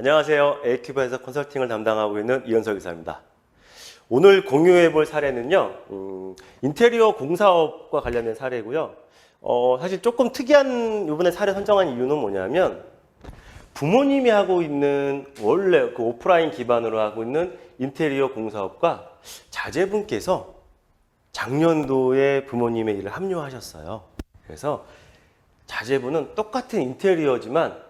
안녕하세요. A큐브에서 컨설팅을 담당하고 있는 이현석 이사입니다. 오늘 공유해 볼 사례는요, 인테리어 공사업과 관련된 사례고요. 사실 조금 특이한 이번에 사례 선정한 이유는 뭐냐면 부모님이 하고 있는 원래 그 오프라인 기반으로 하고 있는 인테리어 공사업과 자제분께서 작년도에 부모님의 일을 합류하셨어요. 그래서 자제분은 똑같은 인테리어지만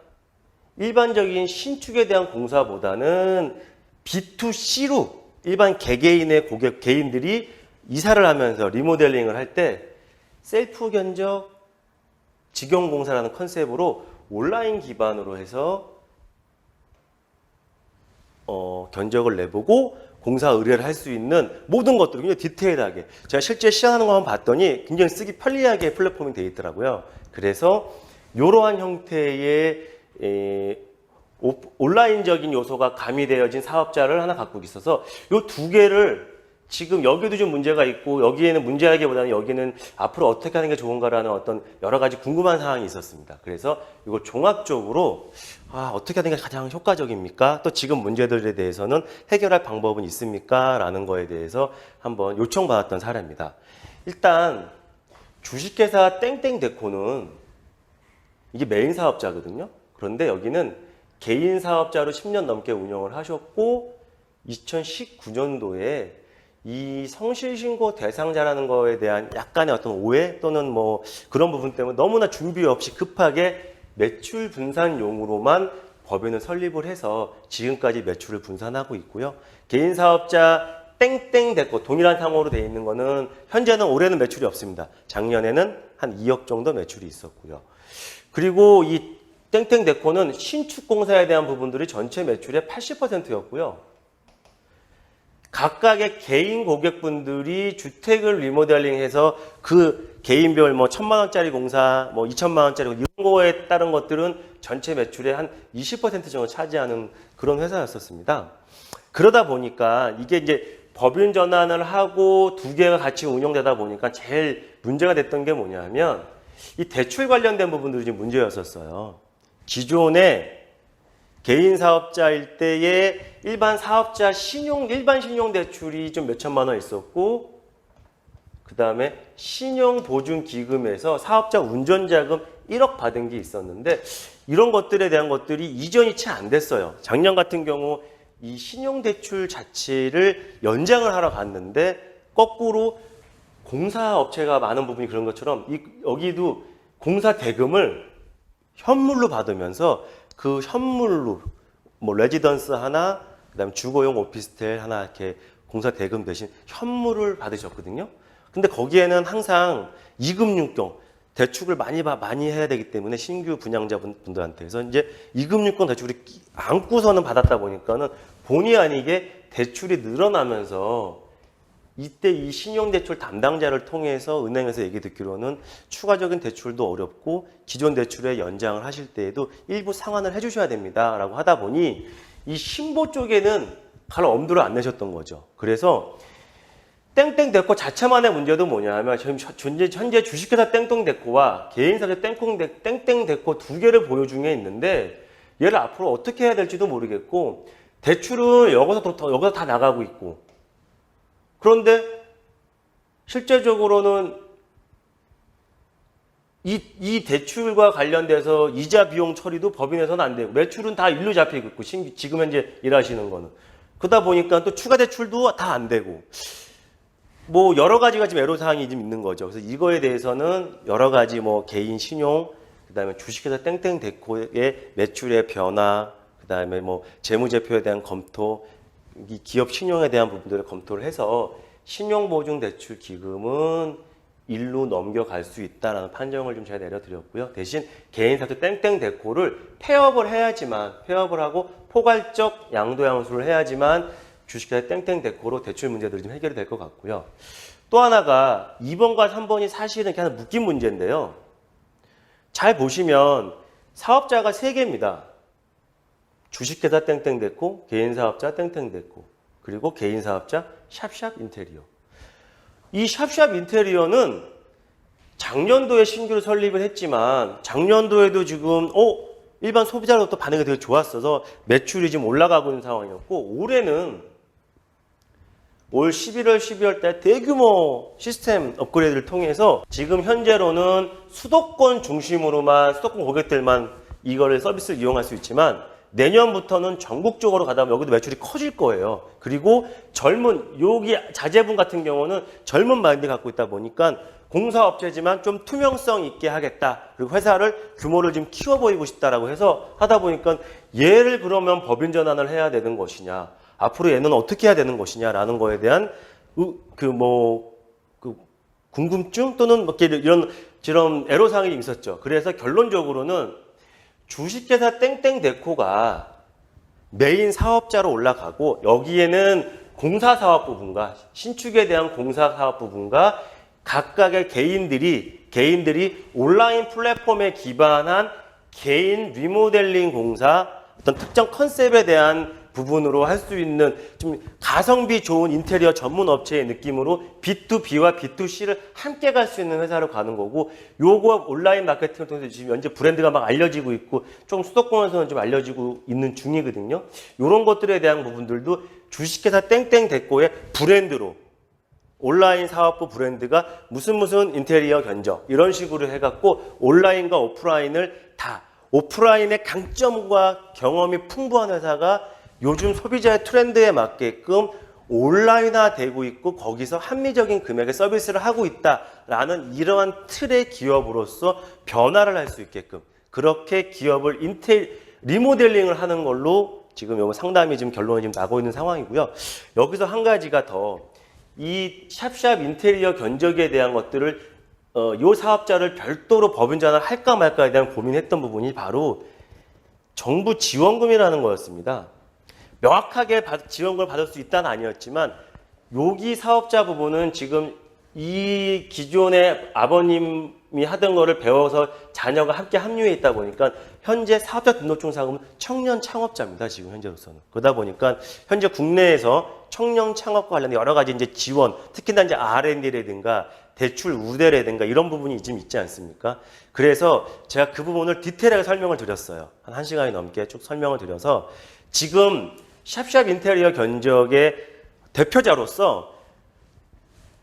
일반적인 신축에 대한 공사보다는 B2C로 일반 개개인의 고객, 개인들이 이사를 하면서 리모델링을 할 때 셀프 견적, 직영 공사라는 컨셉으로 온라인 기반으로 해서 견적을 내보고 공사 의뢰를 할 수 있는 모든 것들을 굉장히 디테일하게 제가 실제 시연하는 거 한번 봤더니 굉장히 쓰기 편리하게 플랫폼이 되어 있더라고요. 그래서 이러한 형태의 온라인적인 요소가 가미되어진 사업자를 하나 갖고 있어서 이 두 개를 지금 여기도 좀 문제가 있고 여기에는 문제라기보다는 여기는 앞으로 어떻게 하는 게 좋은가라는 어떤 여러 가지 궁금한 사항이 있었습니다. 그래서 이걸 종합적으로 어떻게 하는 게 가장 효과적입니까? 또 지금 문제들에 대해서는 해결할 방법은 있습니까? 라는 거에 대해서 한번 요청받았던 사례입니다. 일단 주식회사 땡땡데코는 이게 메인 사업자거든요. 그런데 여기는 개인 사업자로 10년 넘게 운영을 하셨고 2019년도에 이 성실신고 대상자라는 거에 대한 약간의 어떤 오해 또는 뭐 그런 부분 때문에 너무나 준비 없이 급하게 매출 분산용으로만 법인을 설립을 해서 지금까지 매출을 분산하고 있고요. 개인 사업자 땡땡데코 동일한 상호로 되어 있는 거는 현재는 올해는 매출이 없습니다. 작년에는 한 2억 정도 매출이 있었고요. 그리고 이 땡땡데코는 신축공사에 대한 부분들이 전체 매출의 80%였고요. 각각의 개인 고객분들이 주택을 리모델링해서 그 개인별 뭐 1,000만 원짜리 공사, 뭐 2,000만 원짜리 이런 거에 따른 것들은 전체 매출의 한 20% 정도 차지하는 그런 회사였었습니다. 그러다 보니까 이게 이제 법인 전환을 하고 두 개가 같이 운영되다 보니까 제일 문제가 됐던 게 뭐냐면 이 대출 관련된 부분들이 좀 문제였었어요. 기존에 개인 사업자일 때에 일반 사업자 일반 신용 대출이 좀 몇천만 원 있었고, 그 다음에 신용보증기금에서 사업자 운전자금 1억 받은 게 있었는데, 이런 것들에 대한 것들이 이전이 채 안 됐어요. 작년 같은 경우 이 신용대출 자체를 연장을 하러 갔는데, 거꾸로 공사업체가 많은 부분이 그런 것처럼, 여기도 공사 대금을 현물로 받으면서 그 현물로 뭐 레지던스 하나, 그다음에 주거용 오피스텔 하나 이렇게 공사 대금 대신 현물을 받으셨거든요. 근데 거기에는 항상 이금융권 대출을 많이 해야 되기 때문에 신규 분양자분들한테 그래서 이제 이금융권 대출이 안고서는 받았다 보니까는 본의 아니게 대출이 늘어나면서 이때 이 신용대출 담당자를 통해서 은행에서 얘기 듣기로는 추가적인 대출도 어렵고 기존 대출에 연장을 하실 때에도 일부 상환을 해주셔야 됩니다 라고 하다 보니 이 신보 쪽에는 갈 엄두를 안 내셨던 거죠. 그래서 땡땡데코 자체만의 문제도 뭐냐면 현재 주식회사 땡땡데코와 개인사업자 땡땡데코 두 개를 보유 중에 있는데 얘를 앞으로 어떻게 해야 될지도 모르겠고 대출은 여기서 다 나가고 있고 그런데 실제적으로는 이 대출과 관련돼서 이자 비용 처리도 법인에서는 안 되고 매출은 다 일로 잡히고 있고 지금 현재 일하시는 거는 그러다 보니까 또 추가 대출도 다 안 되고 뭐 여러 가지가 지금 애로사항이 좀 있는 거죠. 그래서 이거에 대해서는 여러 가지 뭐 개인 신용 그다음에 주식회사 땡땡데코의 매출의 변화 그다음에 뭐 재무제표에 대한 검토 이 기업 신용에 대한 부분들을 검토를 해서 신용보증대출 기금은 일로 넘겨갈 수 있다라는 판정을 좀 제가 내려드렸고요. 대신 개인사업자 땡땡데코를 폐업을 하고 포괄적 양도양수를 해야지만 주식회사 땡땡데코로 대출 문제들이 좀 해결이 될 것 같고요. 또 하나가 2번과 3번이 사실은 그냥 묶인 문제인데요. 잘 보시면 사업자가 3개입니다. 주식회사 땡땡데코, 개인사업자 땡땡데코, 그리고 개인사업자 샵샵 인테리어. 이 샵샵 인테리어는 작년도에 신규로 설립을 했지만 작년도에도 지금 일반 소비자로부터 반응이 되게 좋았어서 매출이 지금 올라가고 있는 상황이었고, 올해는 올 11월, 12월 달 대규모 시스템 업그레이드를 통해서 지금 현재로는 수도권 중심으로만, 수도권 고객들만 이거를 서비스를 이용할 수 있지만 내년부터는 전국적으로 가다 보면 여기도 매출이 커질 거예요. 그리고 여기 자재분 같은 경우는 젊은 마인드 갖고 있다 보니까 공사업체지만 좀 투명성 있게 하겠다. 그리고 회사를 규모를 좀 키워 보이고 싶다라고 해서 하다 보니까 얘를 그러면 법인 전환을 해야 되는 것이냐, 앞으로 얘는 어떻게 해야 되는 것이냐라는 거에 대한 궁금증 또는 이런 애로사항이 있었죠. 그래서 결론적으로는 주식회사 땡땡데코가 메인 사업자로 올라가고, 여기에는 공사사업 부분과 신축에 대한 공사사업 부분과 각각의 개인들이 온라인 플랫폼에 기반한 개인 리모델링 공사, 어떤 특정 컨셉에 대한 부분으로 할 수 있는 좀 가성비 좋은 인테리어 전문 업체의 느낌으로 B2B와 B2C를 함께 갈 수 있는 회사로 가는 거고, 요거 온라인 마케팅을 통해서 지금 현재 브랜드가 막 알려지고 있고 좀 수도권에서는 좀 알려지고 있는 중이거든요. 요런 것들에 대한 부분들도 주식회사 땡땡데코의 브랜드로, 온라인 사업부 브랜드가 무슨 인테리어 견적 이런 식으로 해갖고 온라인과 오프라인을 다, 오프라인의 강점과 경험이 풍부한 회사가 요즘 소비자의 트렌드에 맞게끔 온라인화 되고 있고 거기서 합리적인 금액의 서비스를 하고 있다라는 이러한 틀의 기업으로서 변화를 할 수 있게끔 그렇게 기업을 리모델링을 하는 걸로 지금 요거 상담이 지금 결론이 지금 나고 있는 상황이고요. 여기서 한 가지가 더, 이 샵샵 인테리어 견적에 대한 것들을 요 사업자를 별도로 법인 전환을 할까 말까에 대한 고민했던 부분이 바로 정부 지원금이라는 거였습니다. 명확하게 지원금을 받을 수 있다는 아니었지만 여기 사업자 부분은 지금 이 기존의 아버님이 하던 거를 배워서 자녀가 함께 합류해 있다 보니까 현재 사업자 등록증 자금은 청년 창업자입니다. 지금 현재로서는. 그러다 보니까 현재 국내에서 청년 창업과 관련된 여러 가지 이제 지원, 특히나 이제 R&D라든가 대출 우대라든가 이런 부분이 좀 있지 않습니까? 그래서 제가 그 부분을 디테일하게 설명을 드렸어요. 한 1시간이 넘게 쭉 설명을 드려서 지금 샵샵 인테리어 견적의 대표자로서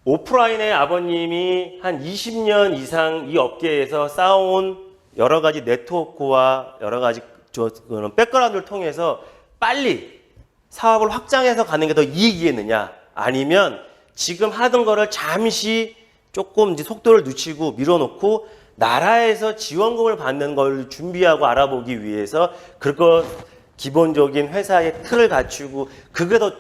오프라인의 아버님이 한 20년 이상 이 업계에서 쌓아온 여러 가지 네트워크와 여러 가지 백그라운드를 통해서 빨리 사업을 확장해서 가는 게 더 이익이겠느냐, 아니면 지금 하던 거를 잠시 조금 이제 속도를 늦추고 밀어놓고 나라에서 지원금을 받는 걸 준비하고 알아보기 위해서 그거 기본적인 회사의 틀을 갖추고 그게 더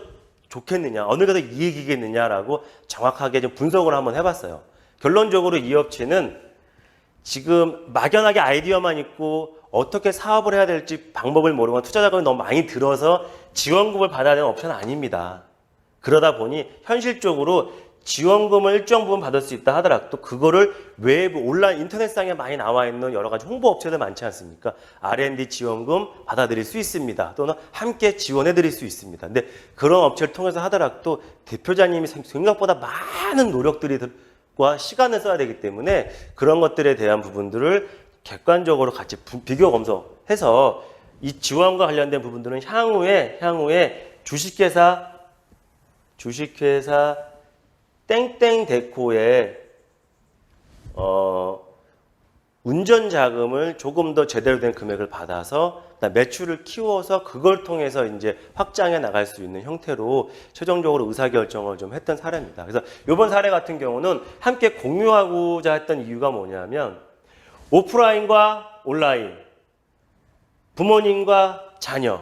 좋겠느냐, 어느 게 더 이익이겠느냐라고 정확하게 좀 분석을 한번 해봤어요. 결론적으로 이 업체는 지금 막연하게 아이디어만 있고 어떻게 사업을 해야 될지 방법을 모르고 투자 자금이 너무 많이 들어서 지원금을 받아야 되는 업체는 아닙니다. 그러다 보니 현실적으로 지원금을 일정 부분 받을 수 있다 하더라도 그거를 외부 온라인 인터넷상에 많이 나와 있는 여러 가지 홍보 업체들 많지 않습니까? R&D 지원금 받아들일 수 있습니다. 또는 함께 지원해 드릴 수 있습니다. 근데 그런 업체를 통해서 하더라도 대표자님이 생각보다 많은 노력들과 시간을 써야 되기 때문에 그런 것들에 대한 부분들을 객관적으로 같이 비교 검토해서 이 지원과 관련된 부분들은 향후에 주식회사 땡땡데코의 운전 자금을 조금 더 제대로 된 금액을 받아서 매출을 키워서 그걸 통해서 이제 확장해 나갈 수 있는 형태로 최종적으로 의사결정을 좀 했던 사례입니다. 그래서 이번 사례 같은 경우는 함께 공유하고자 했던 이유가 뭐냐면 오프라인과 온라인, 부모님과 자녀,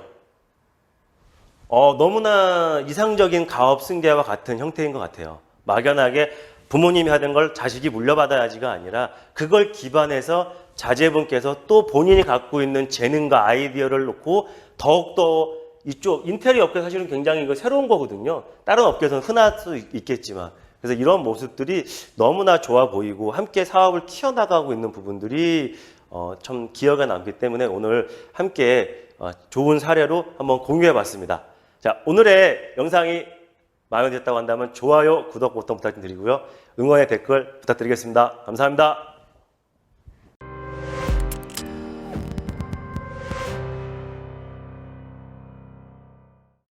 너무나 이상적인 가업 승계와 같은 형태인 것 같아요. 막연하게 부모님이 하던 걸 자식이 물려받아야지가 아니라 그걸 기반해서 자제분께서 또 본인이 갖고 있는 재능과 아이디어를 놓고 더욱더 이쪽 인테리어 업계 사실은 굉장히 이거 새로운 거거든요. 다른 업계에서는 흔할 수 있겠지만. 그래서 이런 모습들이 너무나 좋아 보이고 함께 사업을 키워나가고 있는 부분들이 참 기억에 남기 때문에 오늘 함께 좋은 사례로 한번 공유해 봤습니다. 자, 오늘의 영상이 마음에 드셨다고 한다면 좋아요, 구독 버튼 부탁드리고요. 응원의 댓글 부탁드리겠습니다. 감사합니다.